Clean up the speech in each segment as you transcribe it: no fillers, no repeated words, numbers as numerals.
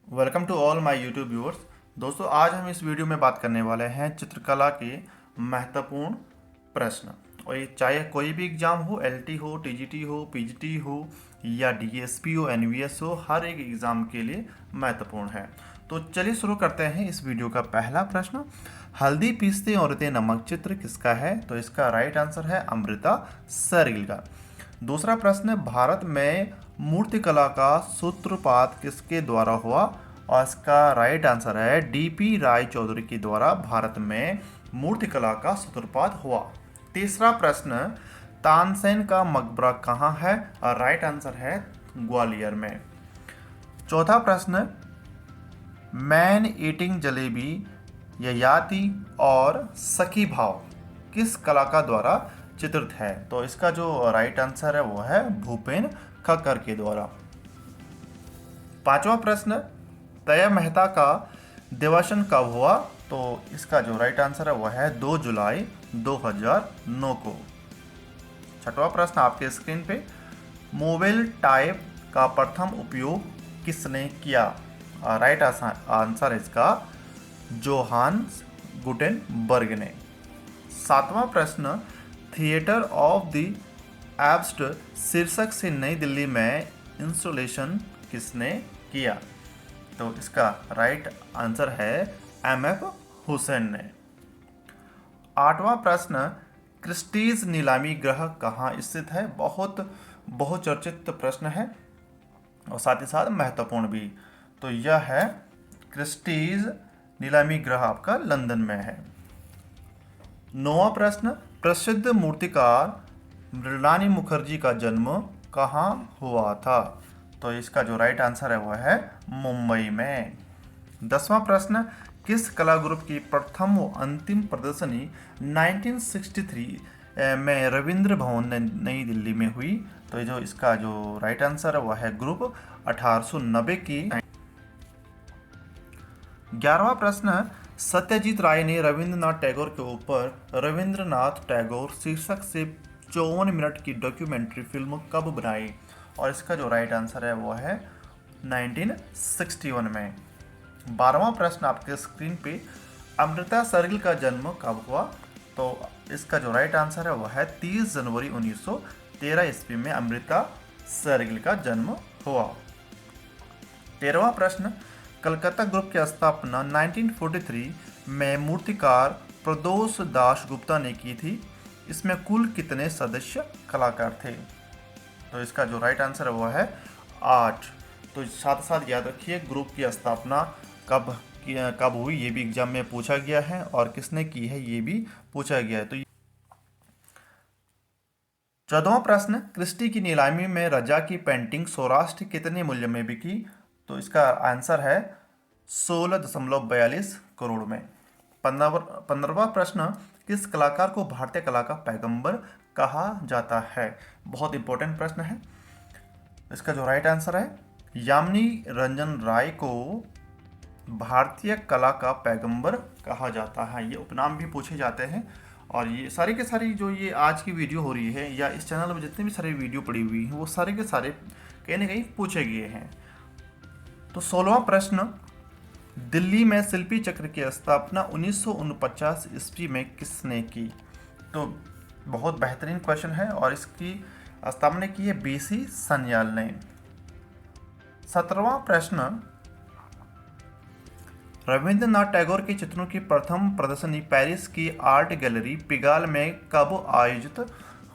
Welcome to all my YouTube viewers. दोस्तों, आज हम इस वीडियो में बात करने वाले हैं चित्रकला के महत्वपूर्ण प्रश्न। और ये चाहे कोई भी एग्ज़ाम हो, एलटी हो, टीजीटी हो, पीजीटी हो या डीएसपी हो, एनवीएस हो, हर एक एग्ज़ाम के लिए महत्वपूर्ण है। तो चलिए शुरू करते हैं इस वीडियो का पहला प्रश्न। हल्दी पीसते औरतें नमक चित्र किसका है? तो इसका राइट आंसर है अमृता शेरगिल का। दूसरा प्रश्न, भारत में मूर्तिकला का सूत्रपात किसके द्वारा हुआ? और इसका राइट आंसर है डीपी राय चौधरी के द्वारा भारत में मूर्तिकला का सूत्रपात हुआ। तीसरा प्रश्न, तानसेन का मकबरा कहाँ है? और राइट आंसर है ग्वालियर में। चौथा प्रश्न, मैन ईटिंग जलेबी, ययाति और सखी भाव किस कलाकार द्वारा चित्रित है? तो इसका जो राइट आंसर है वो है भूपेन खक्कर के द्वारा। पांचवा प्रश्न, तय मेहता का दिवसन कब हुआ? तो इसका जो राइट आंसर है वो है 2 जुलाई 2009 को। छठवां प्रश्न आपके स्क्रीन पे, मोबाइल टाइप का प्रथम उपयोग किसने किया? राइट आंसर है इसका जोहान्स गुटेनबर्ग ने। सातवां प्रश्न, थिएटर ऑफ द एब्स्ट शीर्षक से नई दिल्ली में इंस्टॉलेशन किसने किया? तो इसका राइट आंसर है एमएफ हुसैन ने। आठवां प्रश्न, क्रिस्टीज नीलामी गृह कहाँ स्थित है? बहुत बहुचर्चित प्रश्न है और साथ ही साथ महत्वपूर्ण भी। तो यह है क्रिस्टीज नीलामी गृह आपका लंदन में है। नौवां प्रश्न, प्रसिद्ध मूर्तिकार मृणालिनी मुखर्जी का जन्म कहाँ हुआ था? तो इसका जो राइट आंसर है वह है मुंबई में। 10वां प्रश्न, किस कला ग्रुप की प्रथम व अंतिम प्रदर्शनी 1963 में रविंद्र भवन नई दिल्ली में हुई? तो जो इसका जो राइट आंसर है वह है ग्रुप 1890 की। 11वां प्रश्न, सत्यजीत राय ने रविंद्रनाथ टैगोर के ऊपर रविंद्रनाथ टैगोर शीर्षक से 54 मिनट की डॉक्यूमेंट्री फिल्म कब बनाई? और इसका जो राइट आंसर है वो है 1961 में। 12वां प्रश्न आपके स्क्रीन पे, अमृता शेरगिल का जन्म कब हुआ? तो इसका जो राइट आंसर है वो है 30 जनवरी 1913 ईस्वी में अमृता शेरगिल का जन्म हुआ। 13वां प्रश्न, कलकत्ता ग्रुप की स्थापना 1943 में मूर्तिकार प्रदोष दास गुप्ता ने की थी। इसमें कुल कितने सदस्य कलाकार थे? तो इसका जो राइट आंसर है वो है 8। तो साथ साथ याद रखिए ग्रुप की स्थापना कब हुई ये भी एग्जाम में पूछा गया है और किसने की है ये भी पूछा गया है। तो 14वां प्रश्न, क्रिस्टी की नीलामी में रजा की पेंटिंग सौराष्ट्र कितने मूल्य में बिकी? तो इसका आंसर है 16.42 करोड़ में। 15वां प्रश्न, किस कलाकार को भारतीय कला का पैगंबर कहा जाता है? बहुत इंपॉर्टेंट प्रश्न है। इसका जो राइट आंसर है यामिनी रंजन राय को भारतीय कला का पैगंबर कहा जाता है। ये उपनाम भी पूछे जाते हैं और ये सारी के सारी जो ये आज की वीडियो हो रही है या इस चैनल में जितने भी सारे वीडियो पड़ी हुई हैं वो सारे के सारे कहीं ना कहीं पूछे गए हैं। तो 16वां प्रश्न, दिल्ली में शिल्पी चक्र की स्थापना 1949 ईस्वी में किसने की? तो बहुत बेहतरीन क्वेश्चन है और इसकी स्थापना की है बीसी सन्याल ने। 17वां प्रश्न, रविंद्रनाथ टैगोर के चित्रों की प्रथम प्रदर्शनी पेरिस की आर्ट गैलरी पिगाल में कब आयोजित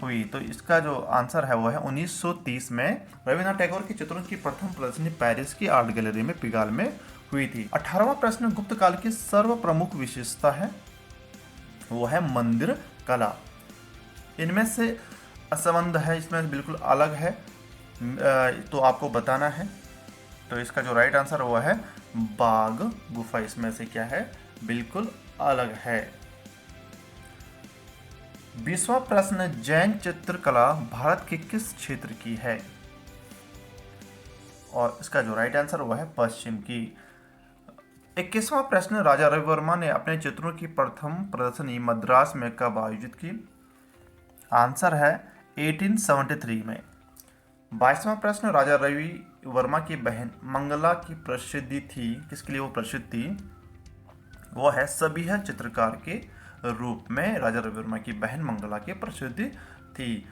हुई? तो इसका जो आंसर है वो है 1930 में रविंद्रनाथ टैगोर के चित्रों की प्रथम प्रदर्शनी पेरिस की आर्ट गैलरी में पिगाल में हुई थी। 18वां प्रश्न, गुप्त काल की सर्व प्रमुख विशेषता है वो है मंदिर कला। इनमें से असंबंध है, इसमें बिल्कुल अलग है तो आपको बताना है। तो इसका जो राइट आंसर वो है बाग गुफा, इसमें से क्या है बिल्कुल अलग है। 20वां प्रश्न, जैन चित्रकला भारत के किस क्षेत्र की है? और इसका जो राइट आंसर वो है पश्चिम की। 21वां प्रश्न, राजा रविवर्मा ने अपने चित्रों की प्रथम प्रदर्शनी मद्रास में कब आयोजित की? आंसर है 1873 में। 22वां प्रश्न, राजा रवि वर्मा की बहन मंगला की प्रसिद्धि थी, किसके लिए वो प्रसिद्ध थी? वो है सबिहा चित्रकार के रूप में राजा रवि वर्मा की बहन मंगला की प्रसिद्धि थी।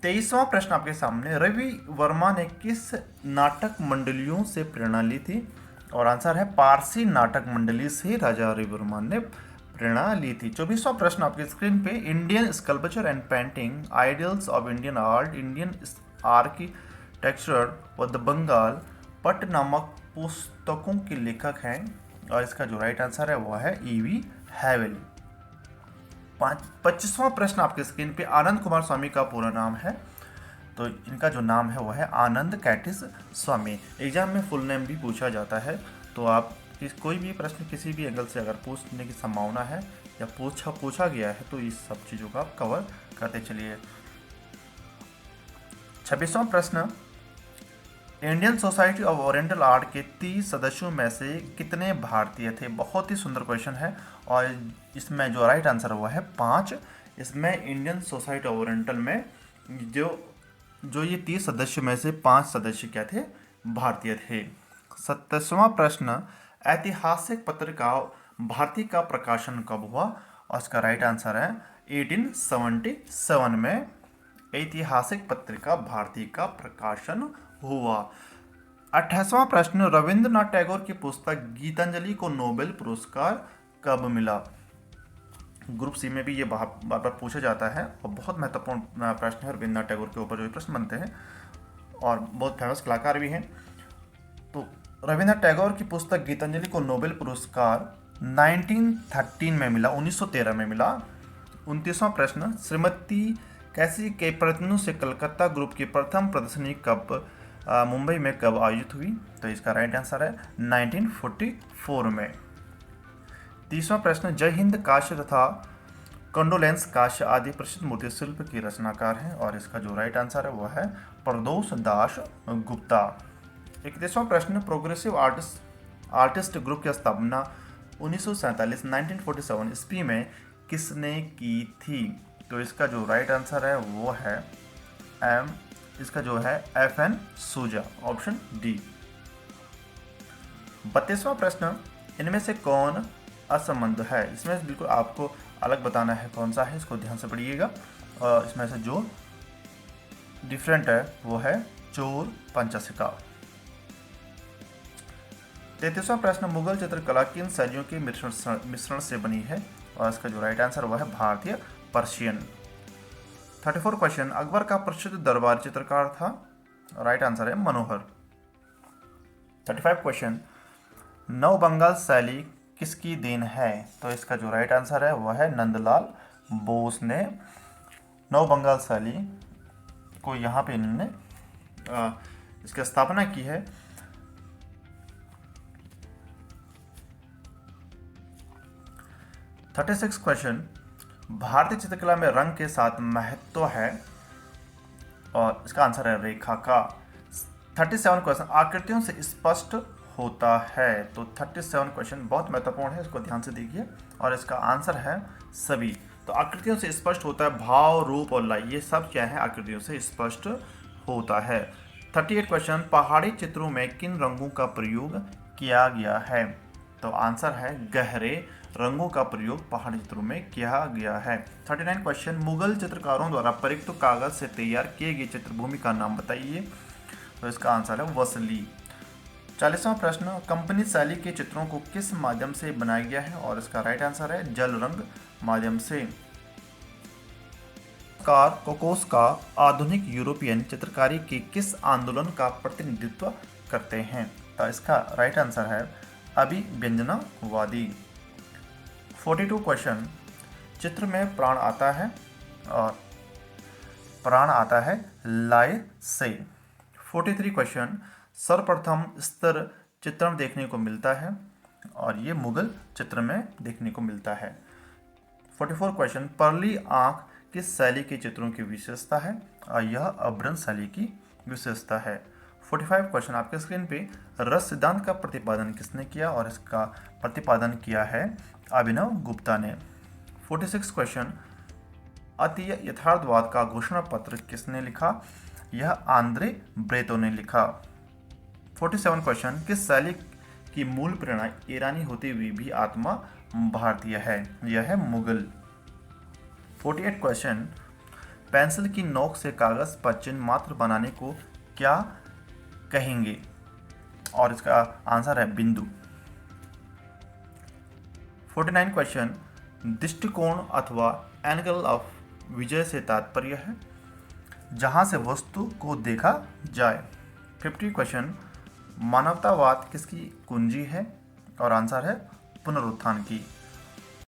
23वां प्रश्न आपके सामने, रवि वर्मा ने किस नाटक मंडलियों से प्रेरणा ली थी? और आंसर है पारसी नाटक मंडली से राजा रवि वर्मा ने प्रेरणा ली थी। 24वां प्रश्न आपकी स्क्रीन पे, Indian sculpture and painting ideals of Indian art, Indian architecture व द बंगाल पट नामक पुस्तकों के लेखक हैं, और इसका जो राइट आंसर है वो है E.V. हैवेल। 25वां प्रश्न आपके स्क्रीन पे, आनंद कुमार स्वामी का पूरा नाम है, तो इनका जो नाम है वो है आनंद कैटिस स्वामी। एग्जाम में फुल नेम भी पूछा जाता है, तो आप कोई भी प्रश्न किसी भी एंगल से अगर पूछने की संभावना है या पूछा गया है तो इस सब चीज़ों का आप कवर करते चलिए। 26वां प्रश्न, Indian society of oriental art के 30 सदस्यों में से कितने भारतीय थे? बहुत ही सुंदर क्वेश्चन है, और इसमें जो राइट आंसर हुआ है 5। इसमें इंडियन सोसाइटी ऑफ ओरिएंटल में जो ये 30 सदस्य में से 5 सदस्य क्या थे? भारतीय थे। 27वां प्रश्न, ऐतिहासिक पत्रिका भारती का प्रकाशन कब हुआ? और इसका राइट आंसर है 1877 में ऐतिहासिक पत्रिका भारती का प्रकाशन हुआ। 28वां प्रश्न, रविंद्रनाथ टैगोर की पुस्तक गीतांजलि को नोबेल पुरस्कार कब मिला? ग्रुप सी में भी ये बार बार पूछा जाता है, और बहुत महत्वपूर्ण प्रश्न है। रविंद्रनाथ टैगोर के ऊपर जो प्रश्न बनते हैं, और बहुत फेमस कलाकार भी हैं। तो रविंद्रनाथ टैगोर की पुस्तक गीतांजलि को नोबेल पुरस्कार 1913 में मिला, 1913 में मिला। 29वां प्रश्न, श्रीमती कैसी के प्रतिनिधियों से कलकत्ता ग्रुप की प्रथम प्रदर्शनी मुंबई में कब आयोजित हुई? तो इसका राइट आंसर है 1944 में। 30वां प्रश्न, जय हिंद काश्य तथा कंडोलेंस काश्य आदि प्रसिद्ध मूर्ति शिल्प की रचनाकार हैं, और इसका जो राइट आंसर है वह है प्रदोष दास गुप्ता। 31वां प्रश्न, प्रोग्रेसिव आर्टिस्ट ग्रुप की स्थापना 1947 ईस्वी में किसने की थी? तो इसका जो राइट आंसर है वो है इसका जो है FN सूजा, ऑप्शन डी। 32वां प्रश्न, इनमें से कौन असंबद्ध है? इसमें बिल्कुल आपको अलग बताना है कौन सा है, इसको ध्यान से पढ़िएगा। और इसमें से जो डिफरेंट है वो है चोर पंचसिका। 33वां प्रश्न, मुगल चित्रकला किन शैलियों के मिश्रण से बनी है? और इसका जो राइट आंसर वह है भारतीय पर्शियन। 34 क्वेश्चन, अकबर का प्रसिद्ध दरबार चित्रकार था? राइट आंसर है मनोहर। 35 क्वेश्चन, नव बंगाल शैली किसकी देन है? तो इसका जो राइट आंसर है वह है नंदलाल बोस ने नव बंगाल शैली को यहाँ पे इन्होंने इसकी स्थापना की है। 36 क्वेश्चन, भारतीय चित्रकला में रंग के साथ महत्व है? और इसका आंसर है रेखा का। 37 क्वेश्चन, आकृतियों से स्पष्ट होता है? तो 37 क्वेश्चन बहुत महत्वपूर्ण है, इसको ध्यान से देखिए, और इसका आंसर है सभी। तो आकृतियों से स्पष्ट होता है, भाव, रूप और लय, ये सब क्या है? आकृतियों से स्पष्ट होता है। 38 क्वेश्चन, पहाड़ी चित्रों में किन रंगों का प्रयोग किया गया है? तो आंसर है गहरे रंगों का प्रयोग पहाड़ी चित्रों में किया गया है। 39 क्वेश्चन, मुगल चित्रकारों द्वारा प्रयुक्त कागज से तैयार किए गए चित्रभूमि का नाम बताइए? तो इसका आंसर है वसली। 40वां प्रश्न, कंपनी शैली के चित्रों को किस माध्यम से बनाया गया है? और इसका राइट आंसर है जल रंग माध्यम से। कोकोस का आधुनिक यूरोपियन चित्रकारी के किस आंदोलन का प्रतिनिधित्व करते हैं? तो इसका राइट आंसर है अभिव्यंजनावादी। 42 क्वेश्चन, चित्र में प्राण आता है? और प्राण आता है लय से। 43 क्वेश्चन, सर्वप्रथम स्तर चित्रण देखने को मिलता है? और ये मुगल चित्र में देखने को मिलता है। 44 क्वेश्चन, परली आंख किस शैली के चित्रों की विशेषता है? और यह अभ्रंश शैली की विशेषता है। 45 क्वेश्चन आपके स्क्रीन पे, रस सिद्धांत का प्रतिपादन किसने किया? और इसका प्रतिपादन किया है अभिनव गुप्ता ने। 46 क्वेश्चन, अति यथार्थवाद का घोषणा पत्र किसने लिखा? यह आंद्रे ब्रेतो ने लिखा। 47 क्वेश्चन, किस शैली की मूल प्रेरणा ईरानी होते हुए भी आत्मा भारतीय है? यह है मुगल। 48 क्वेश्चन, पेंसिल की नोक से कागज पर चिन्ह मात्र बनाने को क्या कहेंगे? और इसका आंसर है बिंदु। 49 क्वेश्चन, दृष्टिकोण अथवा एंगल ऑफ विजय से तात्पर्य है जहां से वस्तु को देखा जाए। 50 क्वेश्चन, मानवतावाद किसकी कुंजी है? और आंसर है पुनरुत्थान की।